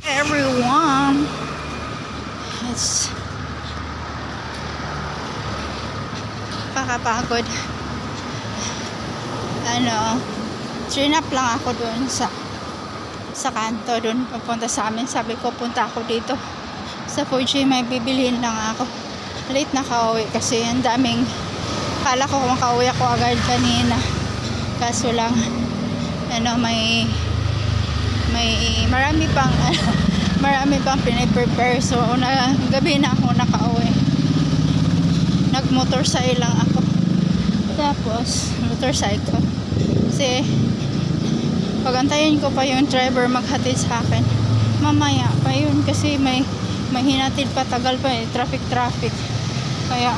Everyone, it's kakapagod. Trinap lang ako doon sa kanto doon papunta sa amin. Sabi ko punta ako dito sa Fuji, may bibilhin lang ako. Late na kauwi kasi ang daming, kala ko makauwi ako agad kanina, kaso lang may marami pang piniprepare, so gabi na ako nakauwi. Nag-motorcycle lang ako, tapos motorcycle kasi pagantayin ko pa yung driver maghatid sa akin. Mamaya pa yun kasi may hinatid pa, tagal pa traffic. Kaya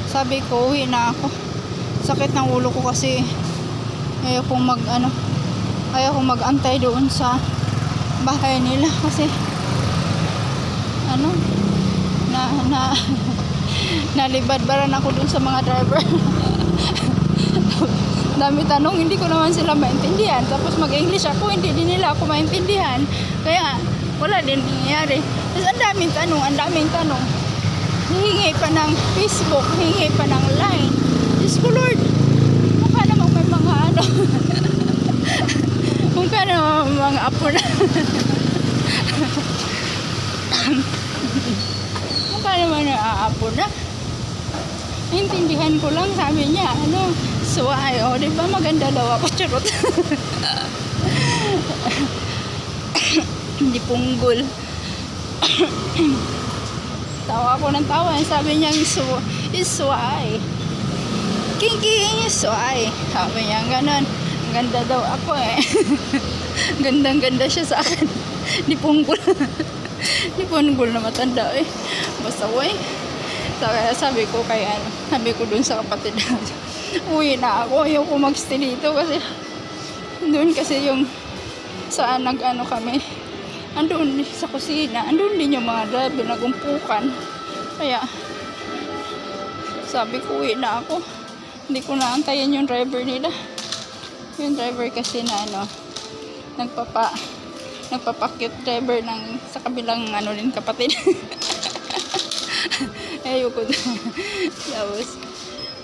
sabi ko uwi na ako. Sakit ng ulo ko kasi ayaw kong mag-antay doon sa bahay nila kasi nalibadbaran ako doon sa mga driver. Dami tanong, hindi ko naman sila maintindihan, tapos mag-English ako, hindi din nila ako maintindihan, kaya wala din nangyayari. Tapos ang daming tanong, hihingi pa ng Facebook, hihingi pa ng line. Diyos ko Lord, mukha namang may mga mukha namang mga apo na mukha naman na aapo na. Intindihan ko lang, sabi niya suway, diba maganda daw ako, charot. Hindi punggol. Tawa ako ng tawa, sabi niya isway, king isway, sabi niya ganon. Ang ganda daw ako gandang-ganda siya sa akin. Di punggol. Di punggol na matanda basta way. Kaya sabi ko dun sa kapatid natin, uwi na ako, ayaw ko magstay dito kasi doon kasi yung saan kami, andun sa kusina, andun din yung mga driver nagumpukan. Kaya sabi ko uwi na ako, hindi ko na antayin yung driver nila. Yung driver kasi na nagpapakute driver sa kabilang din kapatid. Ayoko tapos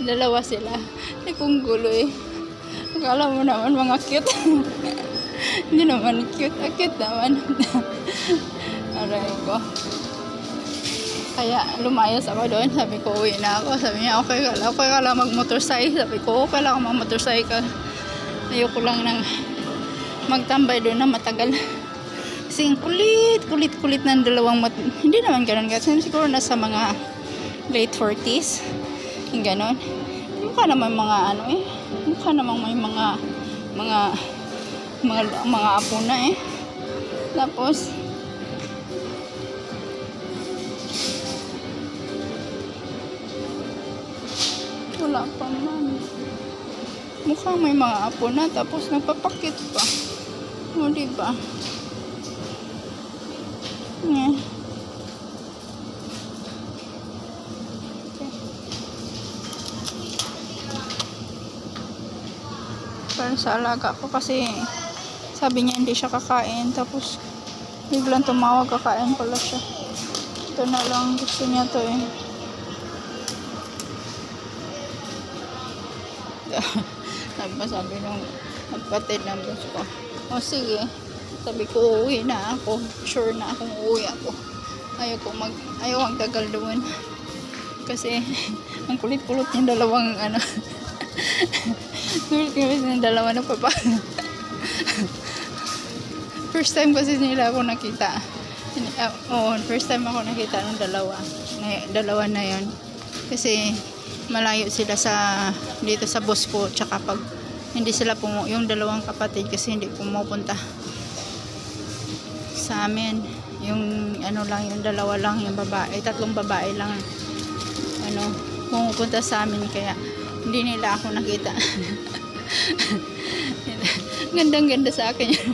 dalawa sila, kung gulo akala mo naman mga cute. Hindi naman cute, cute naman. Aray ko, kaya lumayas ako doon. Sabi ko uwi na ako, sabi niya okay ka lang mag-motorcycle. Sabi ko okay lang ako mag-motorcycle, ayoko lang nang magtambay doon na matagal kasi kulit ng dalawang hindi naman ganun kasi siguro nasa mga late 40s yung ganon. Mukha naman mukha namang may mga apo na tapos wala pa man, mukha may mga apo na tapos nagpapakit pa, diba? Para sa alaga ko kasi sabi niya hindi siya kakain, tapos biglang tumawag kakain pala siya. Ito na lang, gusto niya to sabi nung kapatid ng boss ko, sige, sabi ko uuwi na ako, sure na akong uuwi ako. Ayaw ang tagal doon kasi ang kulit-kulit yung dalawang kulit-kulit yung dalawa na papa. First time kasi nila ako nakita. First time ako nakita ng dalawa na yon kasi malayo sila dito sa boss ko, tsaka pag hindi sila yung dalawang kapatid kasi hindi pumupunta sa amin, yung lang, yung dalawa lang, yung babae, tatlong babae lang pumupunta sa amin, kaya hindi nila ako nakita. Gandang-ganda sa akin yun.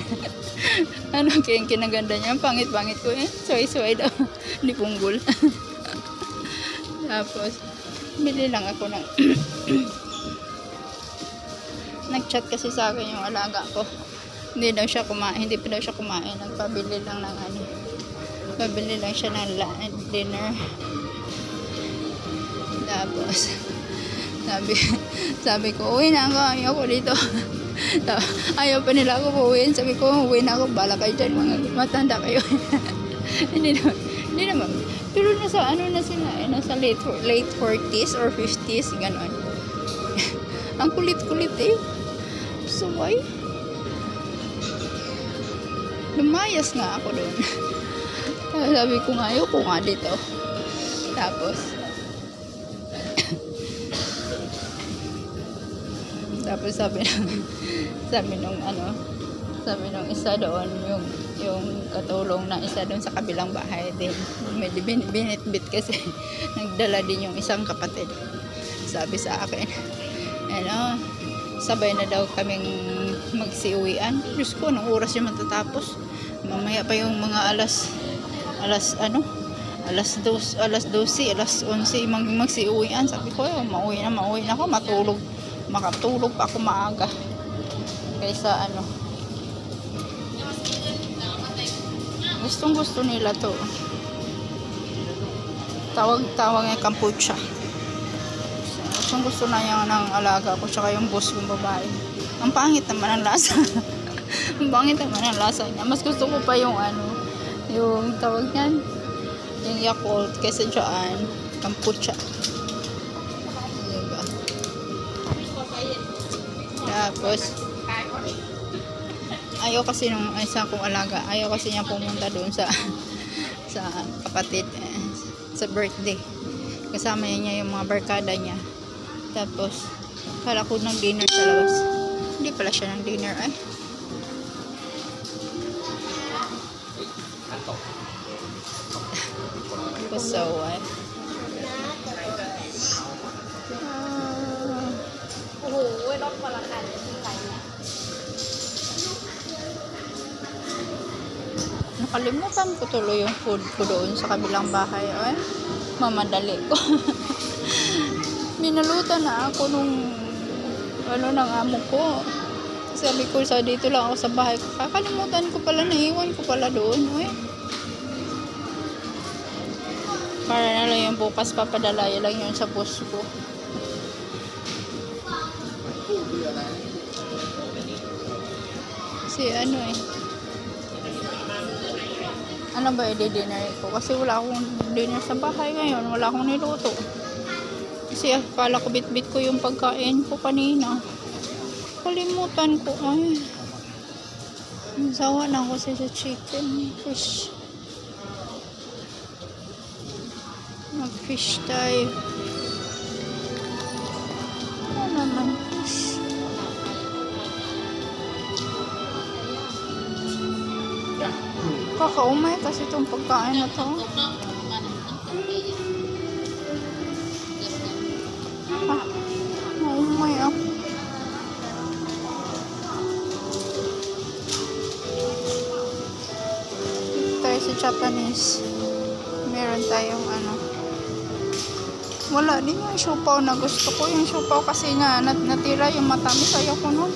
Kaya yung kinaganda niya, pangit-pangit ko suway-suway daw, hindi punggol. Tapos bili lang ako ng nag-chat kasi sa akin yung alaga ko, Hindi daw siya kumain, hindi pa daw siya kumain. Nagpabili lang ng ano. Pabili lang siya ng dinner. Tapos, sabi ko, uwi na ako, ayaw ko dito. Ayaw pa nila ako pauwiin. Sabi ko, uwi na ako, bala kayo dyan, mga matanda kayo. hindi naman. Pero nasa ano na sila, nasa late 40s or 50s, gano'n. Ang kulit-kulit eh. So why? Lumayas nga ako doon. Sabi ko nga, ayoko nga dito. Tapos sabi nung isa doon, yung katulong na isa doon sa kabilang bahay din, may binitbit kasi nagdala din yung isang kapatid. Sabi sa akin, sabay na daw kaming magsiuwian. Diyos ko, anong oras yung matatapos? Mamaya pa yung mga alas 12, alas 11 magsiuwian. Sabi ko, mauwi na ako, makatulog pa ako maaga kaysa gustong-gusto nila to. Tawag niya kombucha. Gustong-gusto na yan ng alaga ko tsaka yung boss kong babae. Ang pangit naman ang lasa. Ang pangit naman ang lasa niya. Mas gusto ko pa yung yung tawag niyan, yung Yakult kaysa dyan kombucha. Diba? Tapos ayaw kasi nung isa kong alaga, ayaw kasi niya pumunta doon sa kapatid, sa birthday. Kasama niya yung mga barkada niya. Tapos kala ko ng dinner sa labas, hindi pala siya ng dinner ay. Kasawan. Nakalimutan ko tuloy yung food ko doon sa kabilang bahay. Ay, mamadali ko. Minalutan na ako nung ng amo ko. Sabi ko, dito lang ako sa bahay. Kakalimutan ko pala, naiwan ko pala doon. Ay. Para na lang yung bukas papadala lang yun sa boss ko. Kasi ano ba i-dinner ko? Kasi wala akong dinner sa bahay ngayon. Wala akong niluto. Kasi akala ko bit-bit ko yung pagkain ko kanina. Kalimutan ko. Ay. Sawa na ako sa chicken. Fish. Mag-fish tayo. Ano naman fish? Kakaumay kasi itong pagkain na to. Naumay ako. Dito tayo sa Japanese. Meron tayong wala din yung siopaw na gusto ko. Yung siopaw kasi nga natira yung matamis. Ayaw ko nun.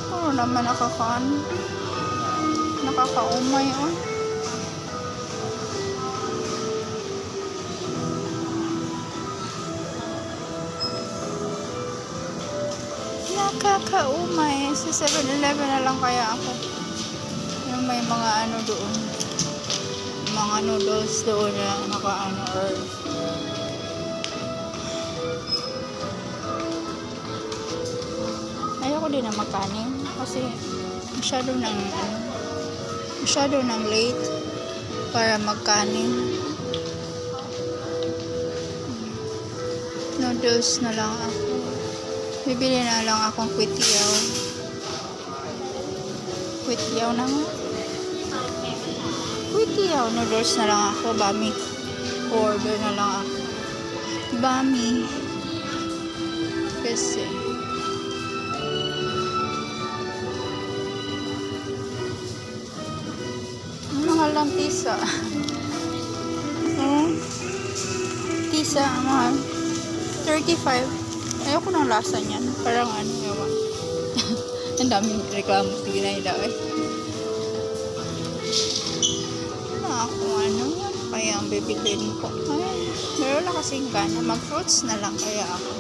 Puro naman nakakaumay oh. Nakakaumay. Sa 7-Eleven na lang kaya ako. Yung may mga doon. Mga noodles doon na or ayoko din na magkanin kasi masyado ng late para magkanin. Noodles na lang ako. Bibili na lang akong kwetiyaw na nga. Kwetiyaw noodles na lang ako. Bami order na lang ako. Bami kasi mahal lang tisa. Tisa, mahal. 35. Ayoko ng lasa niyan. Parang ewan. Ang daming reklamo sa ginayda eh. Wala akong ano kaya ang bibilin ko. Ay, meron na kasing gana. Mag-fruits na lang kaya ako.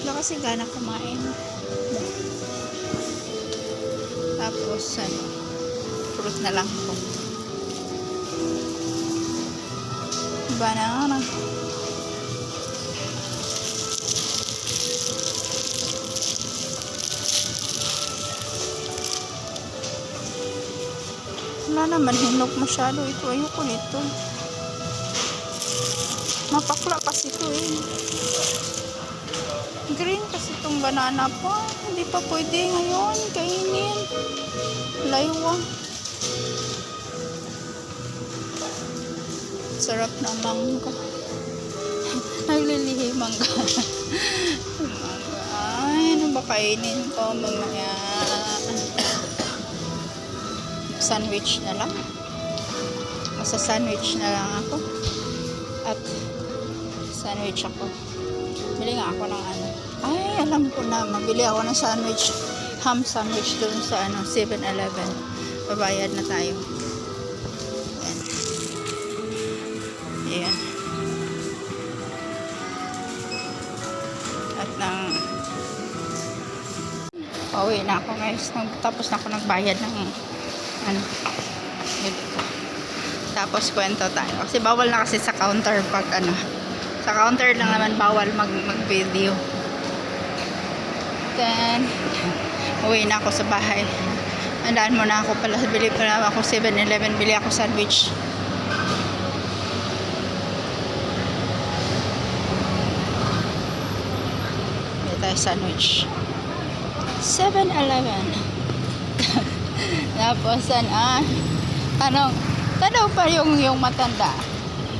Wala kasing gana kumain. Tapos, ano, fruit na lang po. Banana. Wala naman, hinog masyado ito. Ayoko nito. Mapakla kasi ito eh. Green kasi itong banana po. Hindi pa pwede ngayon kainin. Laywa. Sarap ng mangga. Naglilihi mangga. Ay, ano ba kainin ko mamaya? Sandwich na lang. Masa sandwich na lang ako. At sandwich ako. Bili nga ako ng ano. Ay, alam ko na. Mabili ako ng sandwich. Ham sandwich doon sa ano, 7-Eleven. Babayad na tayo. Ayan. Ayan. At nang pauwi na ako guys. Tapos na ako nagbayad ng ano. Tapos kwento tayo. Kasi bawal na kasi sa counter pag ano. Sa counter lang naman bawal mag-video. Then, uwi na ako sa bahay. Andaan muna ako pala. Bili pala ako 7-Eleven. Bili ako sandwich. Bili tayo sandwich. 7-Eleven. Tapos, tanong pa yung matanda.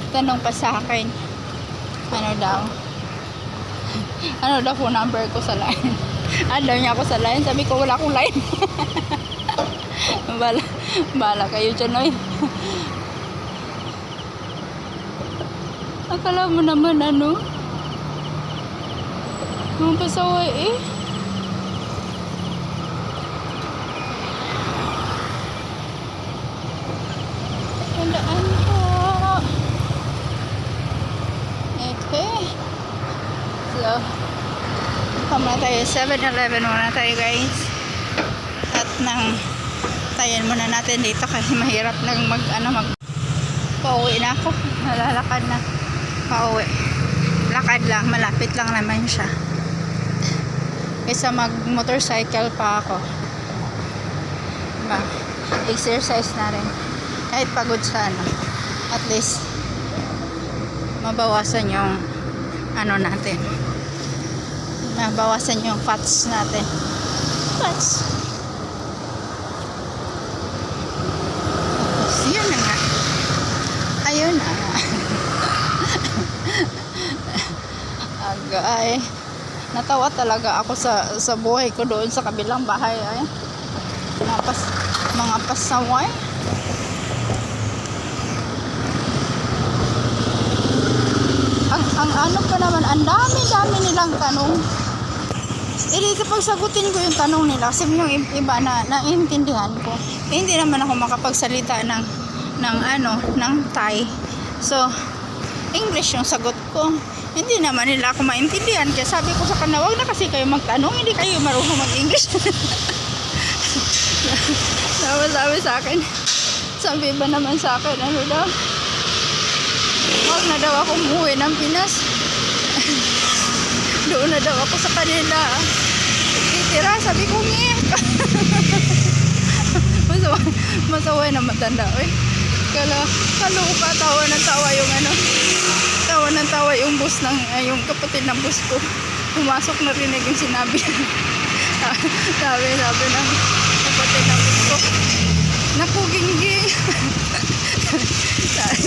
Tanong pa sa akin. Ano daw phone number ko sa line. Ano niya ako sa line. Sabi ko wala akong line. Bala kayo dyan oy. Akala mo naman ano pasaway eh. Tandaan ko. Okay. So, muna tayo 7-Eleven muna tayo guys. At tayan muna natin dito kasi mahirap lang pauwi na ako. Nalalakad na pauwi. Lakad lang, malapit lang naman siya. Kaysa mag motorcycle pa ako. Diba? Exercise na rin. Kahit pagod sa at least mabawasan yung natin. Mabawasan yung fats natin. Fats. Tapos, yun na nga. Ayun na nga. Agay. Natawa talaga ako sa buhay ko doon sa kabilang bahay. Ay. Mga pasaway. Ang ano pa naman, ang dami nilang tanong. Kapag sagutin ko yung tanong nila, kasi yung iba na naiintindihan ko. Hindi naman ako makapagsalita ng Thai. So, English yung sagot ko. Hindi naman nila ako maintindihan. Kaya sabi ko sa kanila, wag na kasi kayo magtanong, hindi kayo marunong mag-English. Sabi sa akin, sabi ba naman sa akin, ano daw? Wag na daw ako umuwi ng Pinas. Doon na daw ako sa kanila. Titira, sabi ko, masaway na matanda. Kaluka, tawa ng tawa yung bus yung kapatid ng bus ko. Pumasok na rinig yung sinabi. sabi ng kapatid ng bus ko, naku, gingging.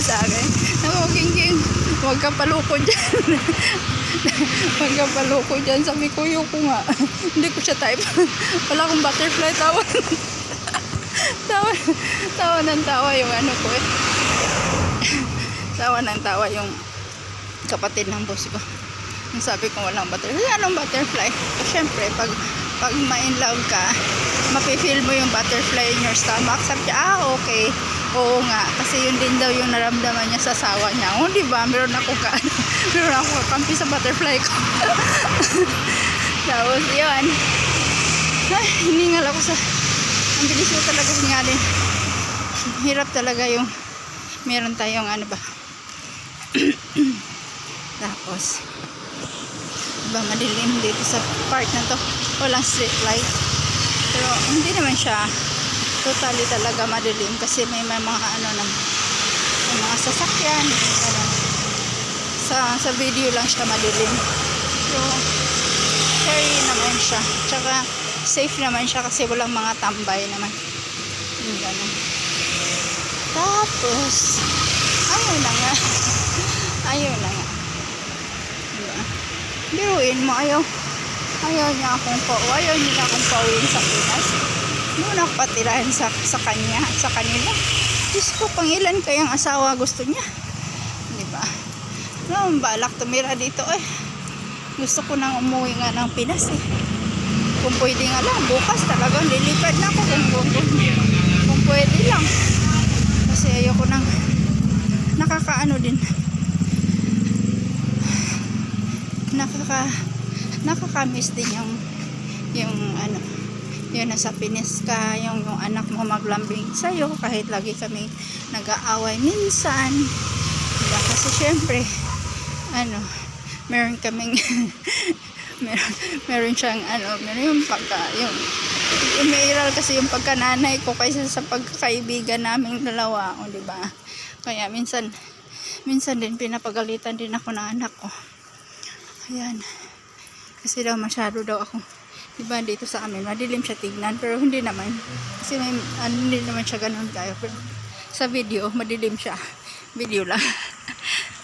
Sa akin, naku, gingging, huwag ka paloko dyan. Huwag ka paloko dyan. Sabi ko, yuko nga. Hindi ko siya type. Wala akong butterfly. Tawa ng tawa yung ano ko eh. Tawa ng tawa yung kapatid ng boss ko. Sabi ko walang butterfly. Anong butterfly? Siyempre, pag pag ma-in love ka, mapifeel mo yung butterfly in your stomach. Sabi niya, okay. Oo nga, kasi yun din daw yung naramdaman niya sa asawa niya. O, diba? Meron ako kampi sa butterfly ko. Tapos, yun. Ay, hiningal ako sa... Ang bilis ko talaga hingalin. Hirap talaga yung... Meron tayong ano ba? Tapos, diba, madilim dito sa part na to. Walang street light. Pero, hindi naman siya totally talaga madilim kasi may mga ano na may mga sasakyan ano. Sa video lang siya madilim, so carry naman siya, tsaka safe naman siya kasi walang mga tambay naman yung ganun. Tapos ayun na nga diba? Biruin mo, ayaw niya akong pauwiin sa Pinas. Doon ako patirahan sa kanila. Diyos ko, pangilan kayang asawa gusto niya. Diba? No, balak tumira dito eh. Gusto ko nang umuwi nga ng Pinas eh. Kung pwede nga lang, bukas talagang lilipad na ako kung pwede lang. Kasi ayoko nang nakakaano din. Nakakamiss din yung ano, yun, nasa Pinas ka, yung anak mo maglambing sa'yo kahit lagi kami nag-aaway minsan, diba? Kasi syempre ano, meron kaming meron siyang ano, meron yung yung umiiral kasi yung pagkananay ko kaysa sa pagkakaibigan naming dalawa, o diba? Kaya minsan din pinapagalitan din ako ng anak ko. Ayan, kasi daw masyado daw ako, diba, dito sa amin madilim siya tignan, pero hindi naman kasi may, hindi naman siya ganun kayo, pero sa video madilim siya, video lang.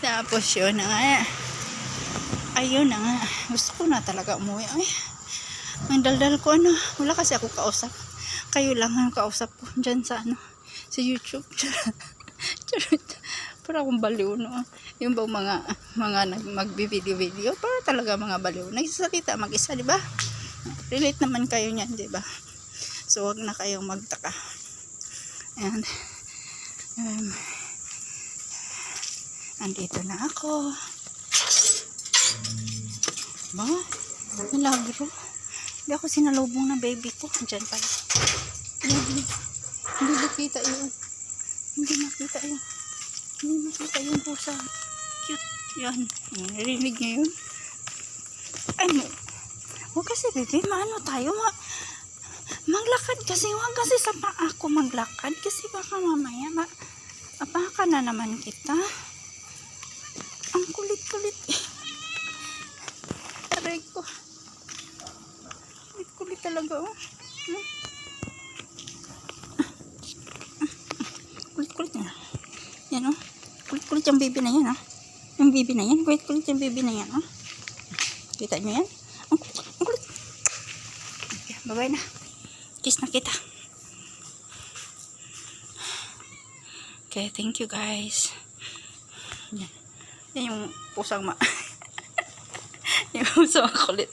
Tapos yun na nga, ayun na nga, gusto ko na talaga umuwi. Ay, ang daldal ko ano, wala kasi ako kausap, kayo lang ang kausap ko dyan sa ano, sa YouTube. Charot. Para akong baliw, no? Yung bang mga magbi-video para talaga mga baliw, nagsasalita mag-isa, di ba? Relate naman kayo niyan, di ba? So wag na kayong magtaka. And andito na ako. Ba? Milagro. Hindi ako sinalubong ng baby ko. Diyan pala. Hindi nakita yun. Hindi makita yung pusa. Cute. Yan. Narinig niyo yun? Ano? Huwag kasi bebe, maano tayo? Maglakad kasi. Huwag kasi sa paa ko maglakad. Kasi baka mamaya apaka na naman kita. Ang kulit-kulit. Aray ko. Kulit talaga, oh. Kulit-kulit na. Yan, oh. Kulit-kulit yung baby na yan, oh. Yung baby na yan. Kulit-kulit yung baby na yan, oh. Kita nyo yan? Ang kulit. Okay, bye-bye na. Kiss na kita. Okay, thank you guys. Yan. Yan yung pusang yung pusang kulit.